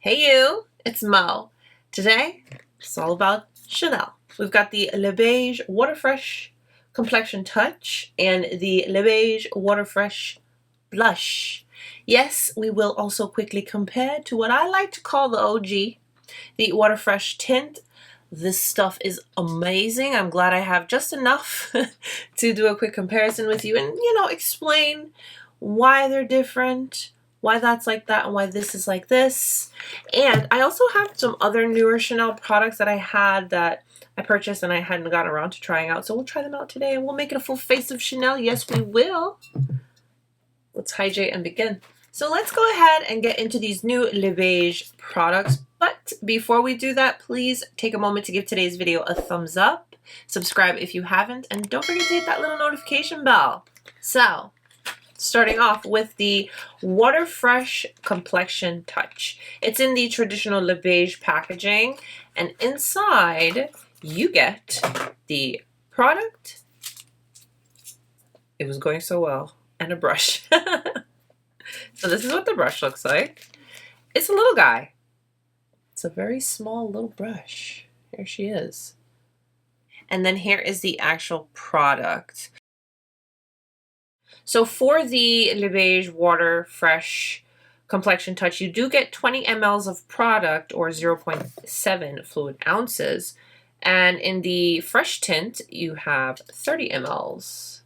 Hey you, it's Mo. Today, it's all about Chanel. We've got the Le Beige Water Fresh Complexion Touch and the Le Beige Water Fresh Blush. Yes, we will also quickly compare to what I like to call the OG, the Water Fresh Tint. This stuff is amazing. I'm glad I have just enough to do a quick comparison with you and, explain why they're different, why that's like that, and why this is like this. And I also have some other newer Chanel products that I had that I purchased and I hadn't gotten around to trying out. So we'll try them out today and we'll make it a full face of Chanel. Yes, we will. Let's hydrate and begin. So let's go ahead and get into these new Le Beige products. But before we do that, please take a moment to give today's video a thumbs up. Subscribe if you haven't, and don't forget to hit that little notification bell. So, starting off with the Water Fresh Complexion Touch. It's in the traditional Le Beige packaging, and inside you get the product. It was going so well. And a brush. So this is what the brush looks like. It's a little guy. It's a very small little brush. Here she is. And then here is the actual product. So for the Le Beige Water Fresh Complexion Touch, you do get 20 ml of product, or 0.7 fluid ounces. And in the Fresh Tint, you have 30 ml.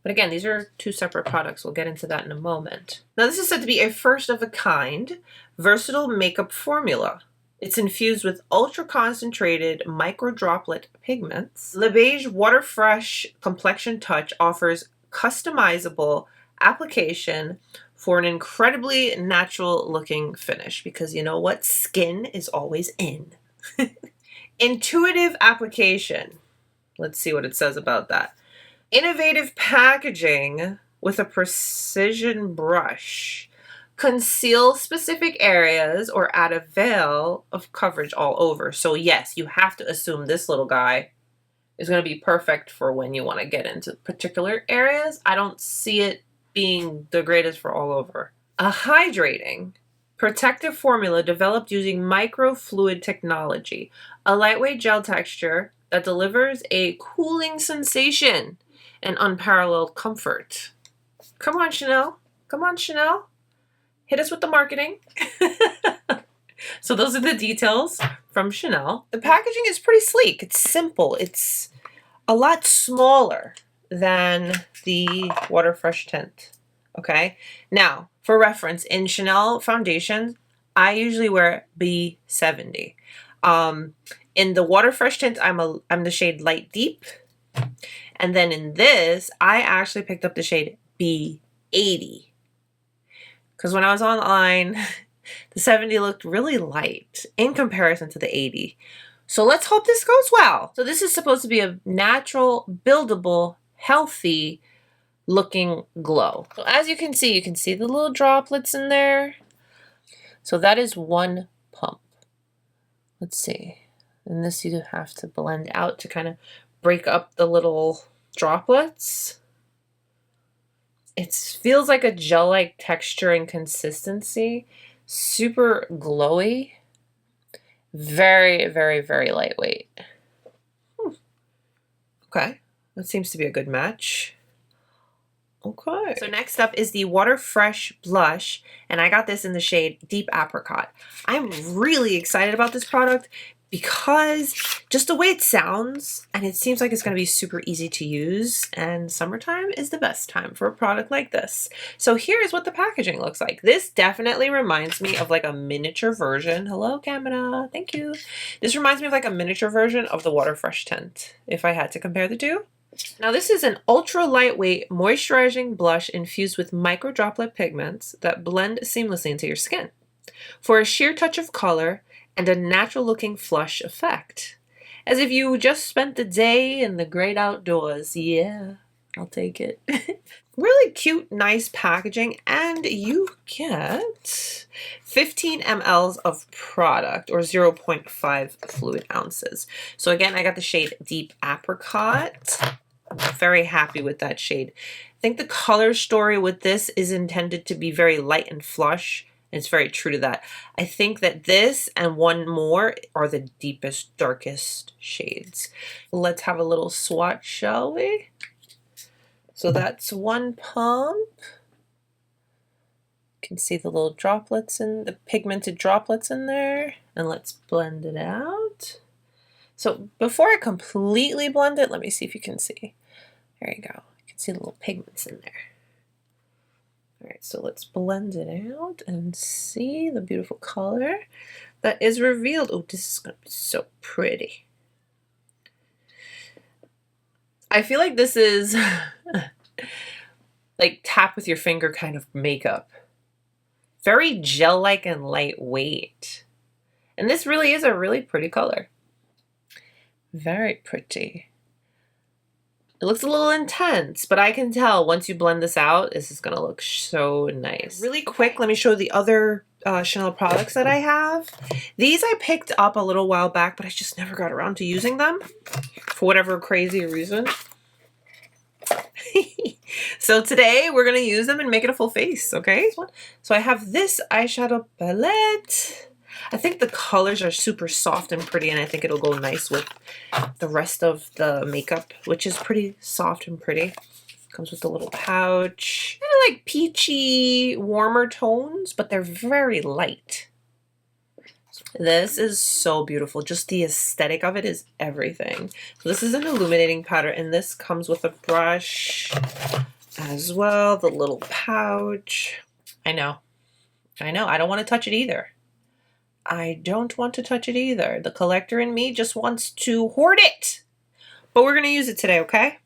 But again, these are two separate products. We'll get into that in a moment. Now, this is said to be a first-of-a-kind, versatile makeup formula. It's infused with ultra-concentrated micro-droplet pigments. Le Beige Water Fresh Complexion Touch offers customizable application for an incredibly natural-looking finish, because you know what? Skin is always in. Intuitive application. Let's see what it says about that. Innovative packaging with a precision brush. Conceal specific areas or add a veil of coverage all over. So yes, you have to assume this little guy is going to be perfect for when you want to get into particular areas. I don't see it being the greatest for all over. A hydrating, protective formula developed using microfluid technology. A lightweight gel texture that delivers a cooling sensation and unparalleled comfort. Come on, Chanel. Come on, Chanel. Hit us with the marketing. So those are the details from Chanel. The packaging is pretty sleek. It's simple. It's a lot smaller than the Water Fresh Tint. Okay. Now, for reference, in Chanel foundations, I usually wear B70. In the Water Fresh Tint, I'm the shade Light Deep. And then in this, I actually picked up the shade B80. Because when I was online, the 70 looked really light in comparison to the 80. So let's hope this goes well. So this is supposed to be a natural, buildable, healthy looking glow. So as you can see the little droplets in there. So that is one pump. Let's see. And this you have to blend out to kind of break up the little droplets. It feels like a gel-like texture and consistency. Super glowy. Very, very, very lightweight. Okay, that seems to be a good match. Okay. So next up is the Water Fresh Blush, and I got this in the shade Deep Apricot. I'm really excited about this product because just the way it sounds, and it seems like it's going to be super easy to use, and summertime is the best time for a product like this. So here's what the packaging looks like. This definitely reminds me of like a miniature version. Hello, camera. Thank you. This reminds me of like a miniature version of the Water Fresh Tint, if I had to compare the two. Now this is an ultra lightweight moisturizing blush infused with micro droplet pigments that blend seamlessly into your skin for a sheer touch of color and a natural looking flush effect. As if you just spent the day in the great outdoors. Yeah, I'll take it. Really cute, nice packaging, and you get 15 ml of product, or 0.5 fluid ounces. So again, I got the shade Deep Apricot. I'm very happy with that shade. I think the color story with this is intended to be very light and flush It's very true to that. I think that this and one more are the deepest, darkest shades. Let's have a little swatch, shall we? So that's one pump. You can see the little droplets in the pigmented droplets in there. And let's blend it out. So before I completely blend it, let me see if you can see. There you go. You can see the little pigments in there. All right, so let's blend it out and see the beautiful color that is revealed. Oh, this is going to be so pretty. I feel like this is like tap with your finger kind of makeup. Very gel-like and lightweight. And this really is a really pretty color. Very pretty. It looks a little intense, but I can tell once you blend this out, this is going to look so nice. Really quick, let me show the other Chanel products that I have. These I picked up a little while back, but I just never got around to using them for whatever crazy reason. So today we're going to use them and make it a full face, okay? So I have this eyeshadow palette. I think the colors are super soft and pretty, and I think it'll go nice with the rest of the makeup, which is pretty soft and pretty. Comes with a little pouch. Kind of like peachy, warmer tones, but they're very light. This is so beautiful. Just the aesthetic of it is everything. So this is an illuminating powder, and this comes with a brush as well, the little pouch. I know. I don't want to touch it either. I don't want to touch it either. The collector in me just wants to hoard it. But we're going to use it today, okay?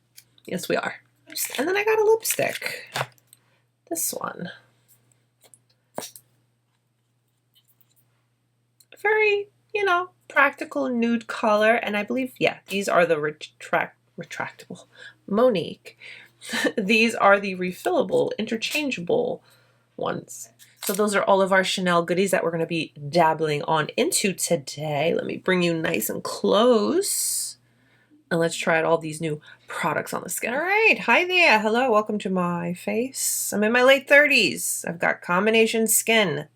Yes, we are. And then I got a lipstick. This one. Very, you know, practical nude color. And I believe, yeah, these are the retractable. Monique. These are the refillable, interchangeable ones. So those are all of our Chanel goodies that we're going to be dabbling on into today. Let me bring you nice and close. And let's try out all these new products on the skin. All right. Hi there. Hello. Welcome to my face. I'm in my late 30s. I've got combination skin.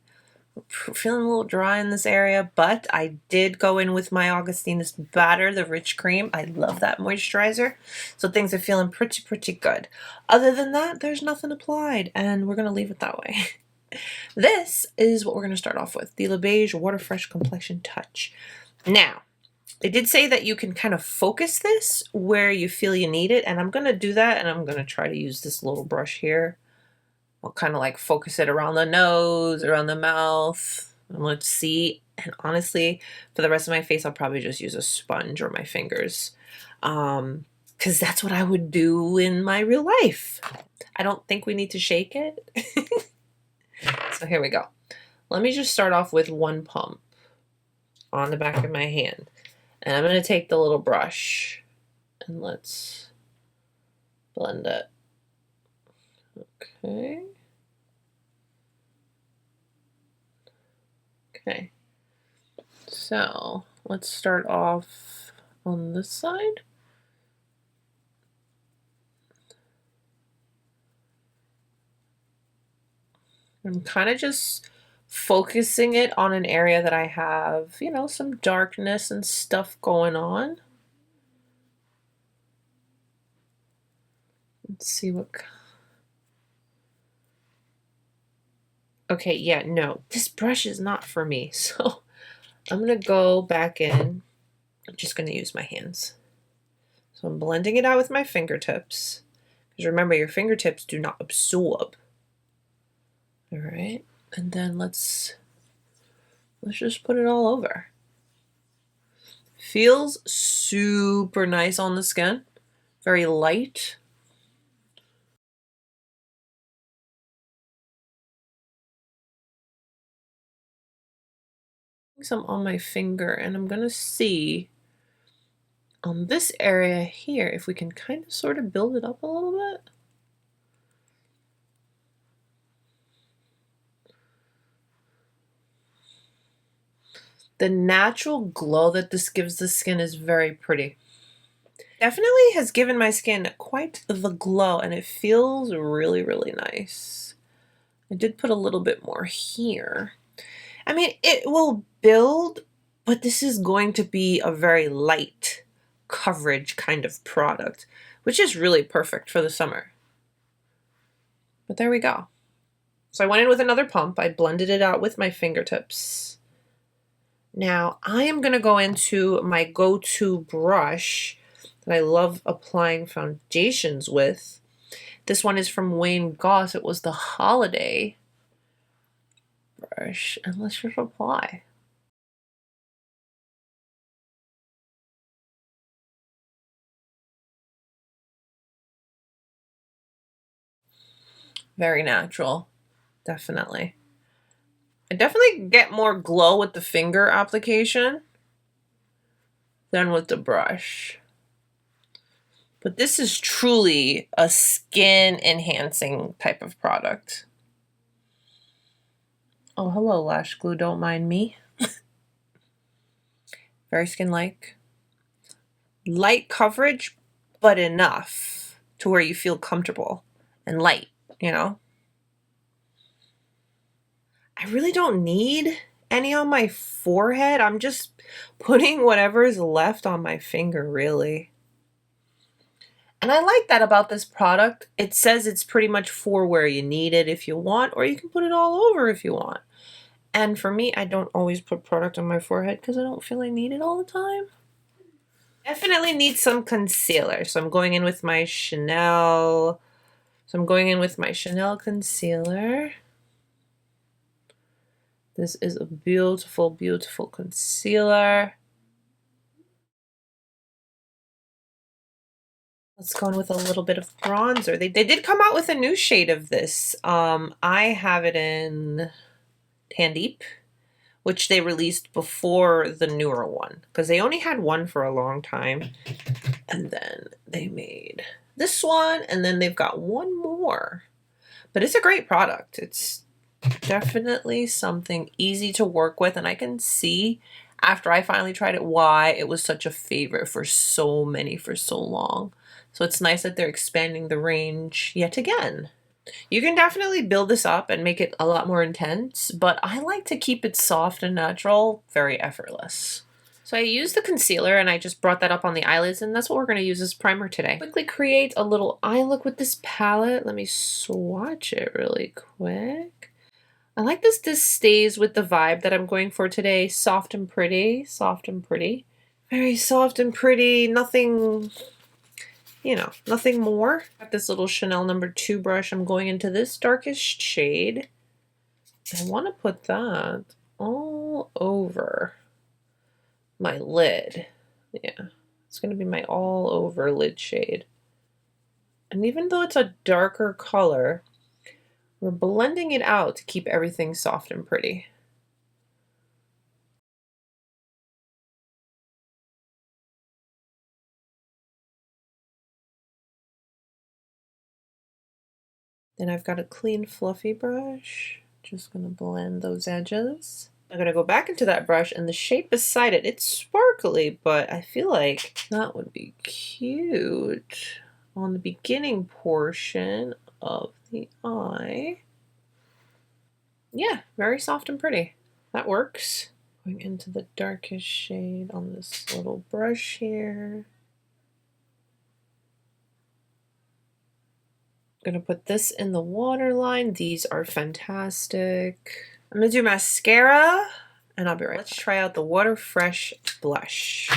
Feeling a little dry in this area, but I did go in with my Augustinus batter, the rich cream. I love that moisturizer. So things are feeling pretty good. Other than that, there's nothing applied, and we're going to leave it that way. This is what we're going to start off with, the Le Beige Water Fresh Complexion Touch. Now, it did say that you can kind of focus this where you feel you need it, and I'm going to do that, and I'm going to try to use this little brush here. I'll kind of like focus it around the nose, around the mouth, and let's see. And honestly, for the rest of my face, I'll probably just use a sponge or my fingers, because that's what I would do in my real life. I don't think we need to shake it. So here we go. Let me just start off with one pump on the back of my hand. And I'm going to take the little brush and let's blend it. Okay. Okay. So let's start off on this side. I'm kind of just focusing it on an area that I have, you know, some darkness and stuff going on. Let's see what... Okay, yeah, no, this brush is not for me. So I'm going to go back in. I'm just going to use my hands. So I'm blending it out with my fingertips. Because remember, your fingertips do not absorb. All right, and then let's just put it all over. Feels super nice on the skin, very light. Some on my finger, and I'm gonna see on this area here if we can kind of sort of build it up a little bit. The natural glow that this gives the skin is very pretty. Definitely has given my skin quite the glow, and it feels really, really nice. I did put a little bit more here. I mean, it will build, but this is going to be a very light coverage kind of product, which is really perfect for the summer. But there we go. So I went in with another pump. I blended it out with my fingertips. Now I am going to go into my go-to brush that I love applying foundations with. This one is from Wayne Goss. It was the Holiday brush, and let's just apply. Very natural, definitely. I definitely get more glow with the finger application than with the brush. But this is truly a skin enhancing type of product. Oh, hello, lash glue, don't mind me. Very skin-like. Light coverage, but enough to where you feel comfortable and light, you know? I really don't need any on my forehead. I'm just putting whatever is left on my finger, really. And I like that about this product. It says it's pretty much for where you need it if you want, or you can put it all over if you want. And for me, I don't always put product on my forehead because I don't feel I need it all the time. Definitely need some concealer. So I'm going in with my Chanel. Concealer. This is a beautiful, beautiful concealer. Let's go in with a little bit of bronzer. They did come out with a new shade of this. I have it in Tan Deep, which they released before the newer one because they only had one for a long time. And then they made this one, and then they've got one more. But it's a great product. It's definitely something easy to work with, and I can see after I finally tried it why it was such a favorite for so many for so long. So it's nice that they're expanding the range yet again. You can definitely build this up and make it a lot more intense, but I like to keep it soft and natural, very effortless. So I used the concealer and I just brought that up on the eyelids, and that's what we're going to use as primer today. Quickly create a little eye look with this palette. Let me swatch it really quick. I like this. This stays with the vibe that I'm going for today. Soft and pretty. Soft and pretty. Very soft and pretty. Nothing, you know, nothing more. Got this little Chanel No. 2 brush. I'm going into this darkest shade. I want to put that all over my lid. Yeah, it's going to be my all over lid shade. And even though it's a darker color, we're blending it out to keep everything soft and pretty. Then I've got a clean fluffy brush. Just going to blend those edges. I'm going to go back into that brush, and the shape beside it, it's sparkly, but I feel like that would be cute on the beginning portion of the eye. Yeah, very soft and pretty. That works. Going into the darkest shade on this little brush here. I'm going to put this in the waterline. These are fantastic. I'm going to do mascara, and I'll be right back. Let's try out the Water Fresh blush.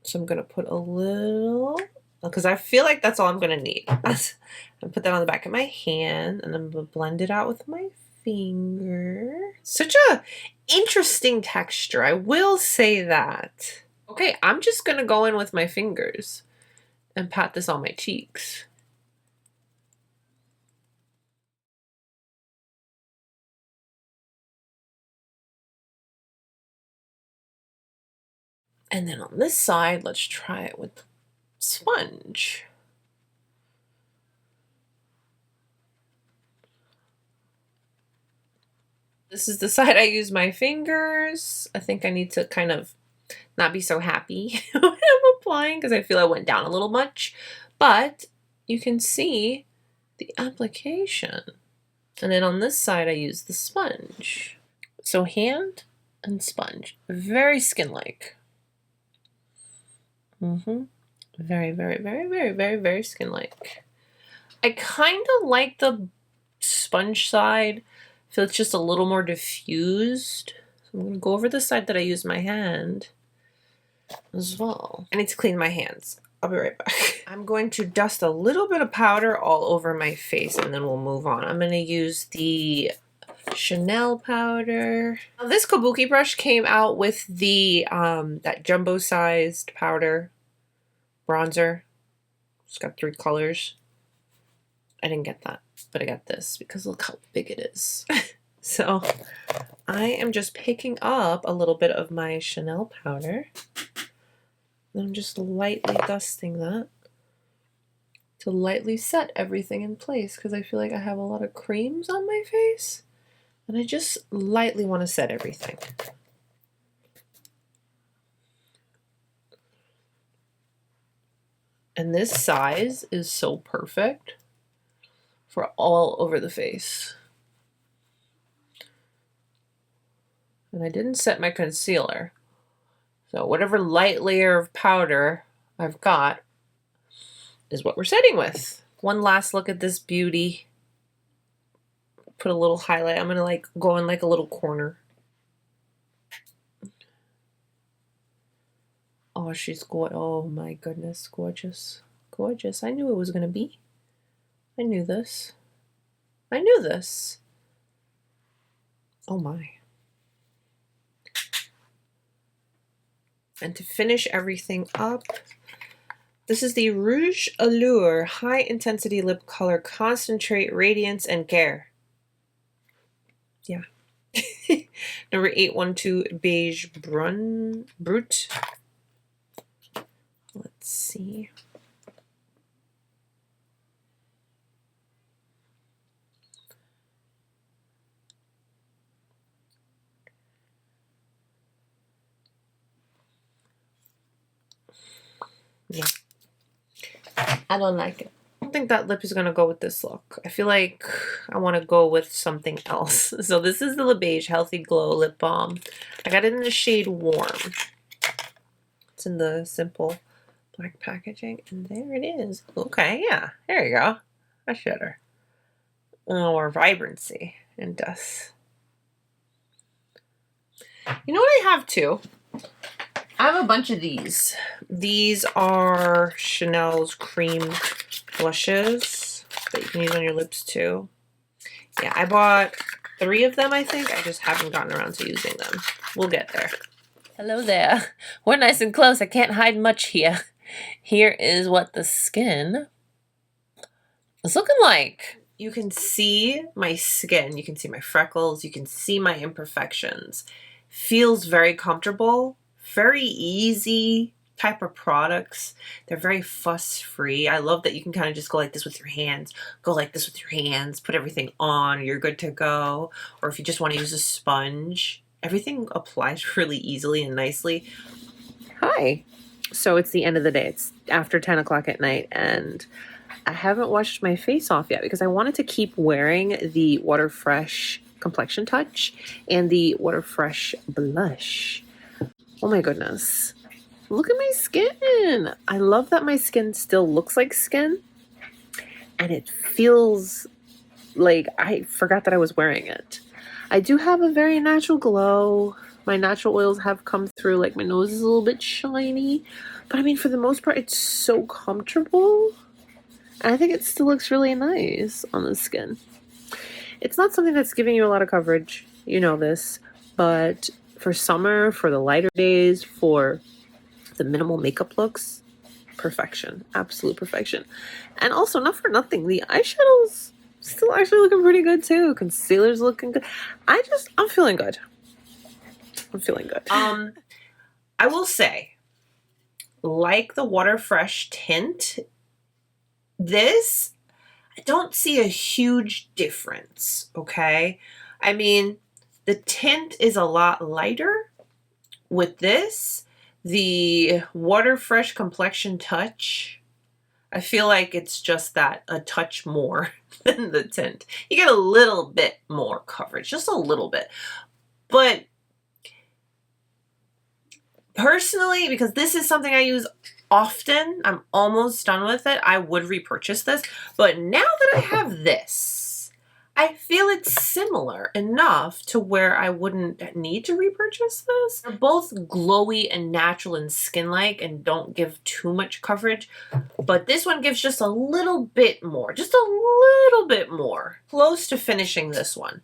So I'm going to put a little, because I feel like that's all I'm going to need. I'll put that on the back of my hand, and I'm going to blend it out with my finger. Such a interesting texture, I will say that. Okay, I'm just going to go in with my fingers and pat this on my cheeks. And then on this side, let's try it with sponge. This is the side I use my fingers. I think I need to kind of not be so happy when I'm applying because I feel I went down a little much. But you can see the application. And then on this side, I use the sponge. So hand and sponge, very skin-like. Very, very, very, very, very, very skin-like. I kind of like the sponge side. I feel it's just a little more diffused. So I'm going to go over the side that I use my hand as well. I need to clean my hands. I'll be right back. I'm going to dust a little bit of powder all over my face and then we'll move on. I'm going to use the Chanel powder. Now, this Kabuki brush came out with the that jumbo-sized powder bronzer. It's got 3 colors. I didn't get that, but I got this because look how big it is. So I am just picking up a little bit of my Chanel powder. And I'm just lightly dusting that to lightly set everything in place because I feel like I have a lot of creams on my face and I just lightly want to set everything. And this size is so perfect for all over the face. And I didn't set my concealer. So whatever light layer of powder I've got is what we're setting with. One last look at this beauty. Put a little highlight. I'm gonna like go in like a little corner. Oh, she's gorgeous. Oh my goodness, gorgeous. Gorgeous. I knew it was gonna be. I knew this. I knew this. Oh my. And to finish everything up, this is the Rouge Allure High Intensity Lip Color Concentrate Radiance and Care. Yeah. Number 812 Beige Brut. Let's see. Yeah. I don't like it. I don't think that lip is gonna go with this look. I feel like I want to go with something else. So this is the Le Beige Healthy Glow Lip Balm. I got it in the shade Warm. It's in the simple black packaging, and there it is. Okay, yeah, there you go. I showed her. Or vibrancy and dust. You know what I have too? I have a bunch of these. These are Chanel's cream blushes that you can use on your lips too. Yeah, I bought 3 of them, I think. I just haven't gotten around to using them. We'll get there. Hello there. We're nice and close. I can't hide much here. Here is what the skin is looking like. You can see my skin. You can see my freckles. You can see my imperfections. Feels very comfortable. Very easy type of products. They're very fuss-free. I love that you can kind of just go like this with your hands, go like this with your hands, put everything on, you're good to go. Or if you just want to use a sponge, everything applies really easily and nicely. Hi. So it's the end of the day. It's after 10 o'clock at night and I haven't washed my face off yet because I wanted to keep wearing the Water Fresh Complexion Touch and the Water Fresh Blush. Oh my goodness. Look at my skin. I love that my skin still looks like skin. And it feels like I forgot that I was wearing it. I do have a very natural glow. My natural oils have come through. Like my nose is a little bit shiny. But I mean, for the most part, it's so comfortable. And I think it still looks really nice on the skin. It's not something that's giving you a lot of coverage. You know this. But for summer, for the lighter days, for the minimal makeup looks, perfection. Absolute perfection. And also, not for nothing, the eyeshadows still actually looking pretty good too. Concealer's looking good. I'm feeling good. I'm feeling good. I will say, like the Water Fresh tint, this, I don't see a huge difference, okay? I mean, the tint is a lot lighter with this. The Water Fresh Complexion Touch, I feel like it's just that a touch more than the tint. You get a little bit more coverage, just a little bit. But personally, because this is something I use often, I'm almost done with it, I would repurchase this. But now that I have this, I feel it's similar enough to where I wouldn't need to repurchase this. They're both glowy and natural and skin-like and don't give too much coverage. But this one gives just a little bit more, just a little bit more. Close to finishing this one.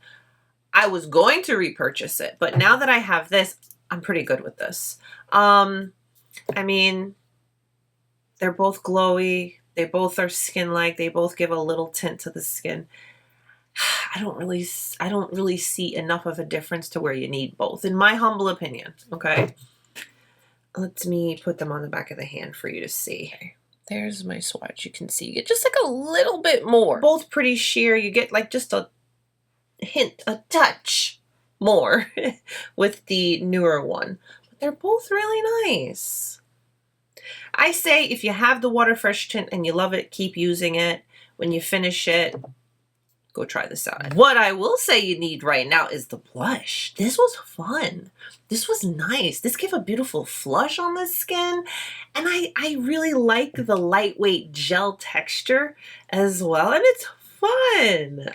I was going to repurchase it, but now that I have this, I'm pretty good with this. I mean, they're both glowy. They both are skin-like. They both give a little tint to the skin. I don't really see enough of a difference to where you need both, in my humble opinion. Okay, let me put them on the back of the hand for you to see. Okay. There's my swatch. You can see you get just like a little bit more. Both pretty sheer. You get like just a hint, a touch more with the newer one. But they're both really nice. I say if you have the Water Fresh tint and you love it, keep using it. When you finish it, go try this out. What I will say you need right now is the blush. This was fun. This was nice. This gave a beautiful flush on the skin. And I really like the lightweight gel texture as well. And it's fun.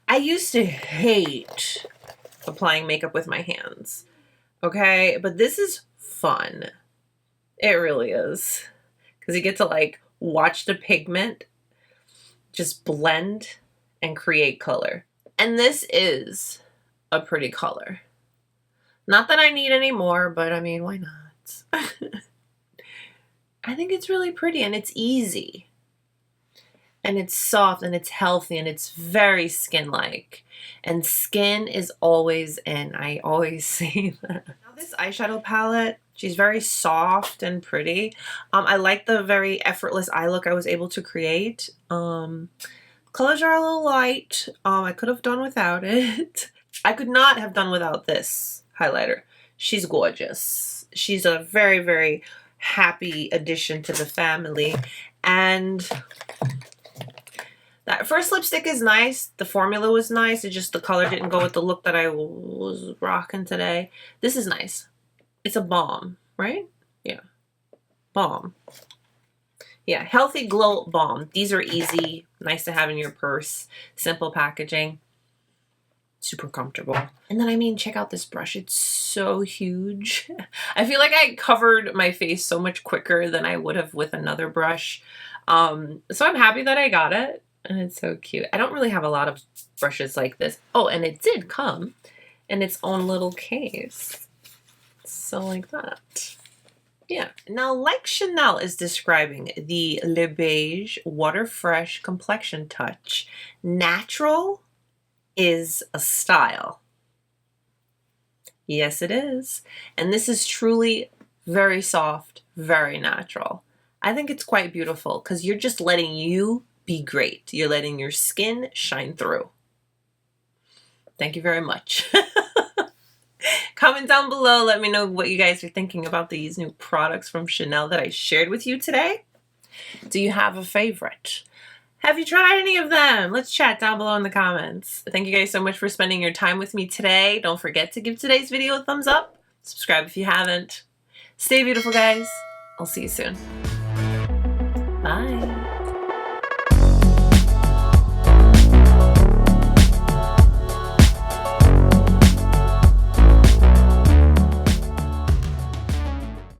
I used to hate applying makeup with my hands. Okay? But this is fun. It really is. Because you get to like watch the pigment just blend and create color. And this is a pretty color. Not that I need any more, but I mean, why not? I think it's really pretty and it's easy. And it's soft and it's healthy and it's very skin-like. And skin is always in. I always say that. Now this eyeshadow palette, she's very soft and pretty. I like the very effortless eye look I was able to create. Colors are a little light. I could have done without it. I could not have done without this highlighter. She's gorgeous. She's a very, very happy addition to the family. And that first lipstick is nice. The formula was nice. It's just the color didn't go with the look that I was rocking today. This is nice. It's a balm, right? Yeah. Balm. Yeah, Healthy Glow Balm. These are easy. Nice to have in your purse. Simple packaging. Super comfortable. And then, I mean, check out this brush. It's so huge. I feel like I covered my face so much quicker than I would have with another brush. So I'm happy that I got it. And it's so cute. I don't really have a lot of brushes like this. Oh, and it did come in its own little case. So like that. Yeah. Now, like Chanel is describing the Le Beige Water Fresh Complexion Touch, natural is a style. Yes, it is. And this is truly very soft, very natural. I think it's quite beautiful because you're just letting you be great. You're letting your skin shine through. Thank you very much. Comment down below. Let me know what you guys are thinking about these new products from Chanel that I shared with you today. Do you have a favorite? Have you tried any of them? Let's chat down below in the comments. Thank you guys so much for spending your time with me today. Don't forget to give today's video a thumbs up. Subscribe if you haven't. Stay beautiful, guys. I'll see you soon. Bye.